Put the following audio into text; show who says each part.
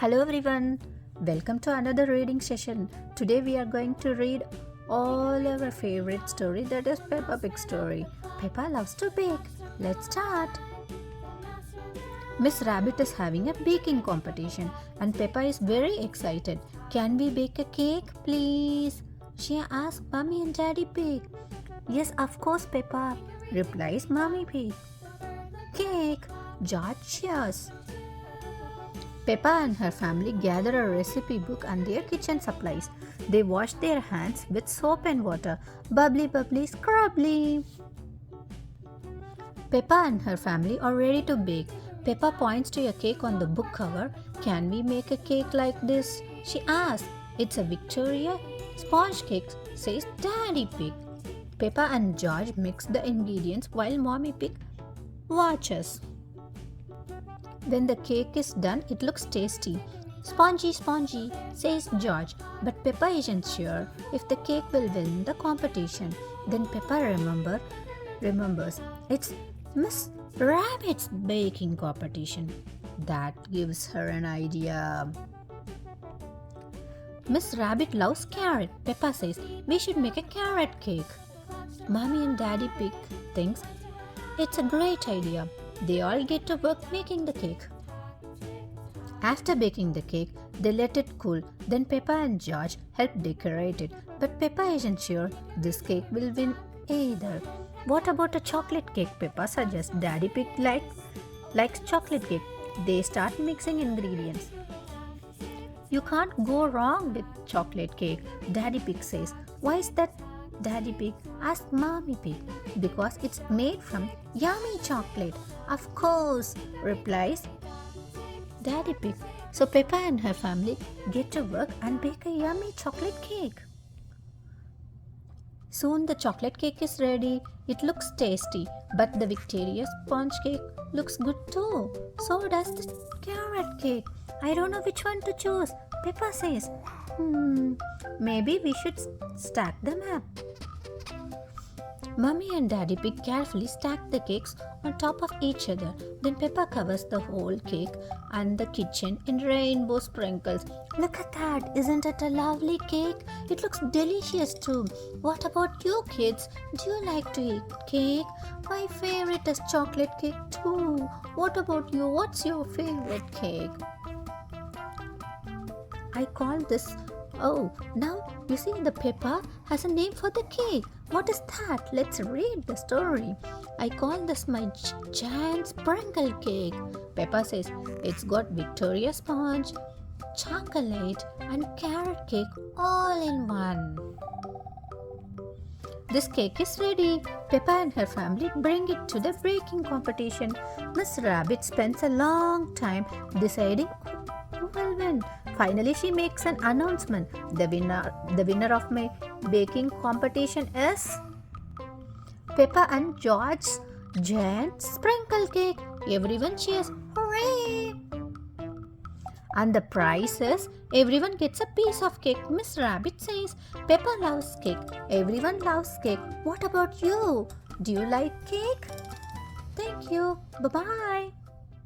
Speaker 1: Hello everyone, welcome to another reading session. Today we are going to read all our favorite story, that is Peppa Pig story. Peppa loves to bake. Let's start. Miss Rabbit is having a baking competition and Peppa is very excited. Can we bake a cake, please? She asks Mommy and Daddy Pig. Yes, of course, Peppa, replies Mommy Pig. Cake, George cheers. Peppa and her family gather a recipe book and their kitchen supplies. They wash their hands with soap and water. Bubbly, bubbly, scrubbly. Peppa and her family are ready to bake. Peppa points to a cake on the book cover. Can we make a cake like this? She asks. It's a Victoria sponge cake, says Daddy Pig. Peppa and George mix the ingredients while Mommy Pig watches. When the cake is done, it looks tasty. Spongy, spongy, says George, but Peppa isn't sure if the cake will win the competition. Then Peppa remembers it's Miss Rabbit's baking competition. That gives her an idea. Miss Rabbit loves carrot. Peppa says we should make a carrot cake. Mommy and Daddy Pig thinks it's a great idea. They all get to work making the cake. After baking the cake, they let it cool. Then Peppa and George help decorate it. But Peppa isn't sure this cake will win either. What about a chocolate cake? Peppa suggests. Daddy Pig likes chocolate cake. They start mixing ingredients. You can't go wrong with chocolate cake, Daddy Pig says. Why is that? Daddy Pig asks Mommy Pig. Because it's made from yummy chocolate. Of course, replies Daddy Pig. So Peppa and her family get to work and bake a yummy chocolate cake. Soon the chocolate cake is ready. It looks tasty, but the Victoria sponge cake looks good too. So does the carrot cake. I don't know which one to choose, Peppa says. Maybe we should stack them up. Mommy and Daddy Pig carefully stack the cakes on top of each other. Then Peppa covers the whole cake and the kitchen in rainbow sprinkles. Look at that! Isn't it a lovely cake? It looks delicious too. What about you kids? Do you like to eat cake? My favorite is chocolate cake too. What about you? What's your favorite cake? I call this... Oh, now you see the Peppa has a name for the cake. What is that? Let's read the story. I call this my giant sprinkle cake. Peppa says it's got Victoria sponge, chocolate and carrot cake all in one. This cake is ready. Peppa and her family bring it to the baking competition. Miss Rabbit spends a long time deciding who will win. Finally, she makes an announcement. The winner of my baking competition is Peppa and George's giant sprinkle cake. Everyone cheers. Hooray! And the prize is everyone gets a piece of cake. Miss Rabbit says Peppa loves cake. Everyone loves cake. What about you? Do you like cake? Thank you. Bye-bye.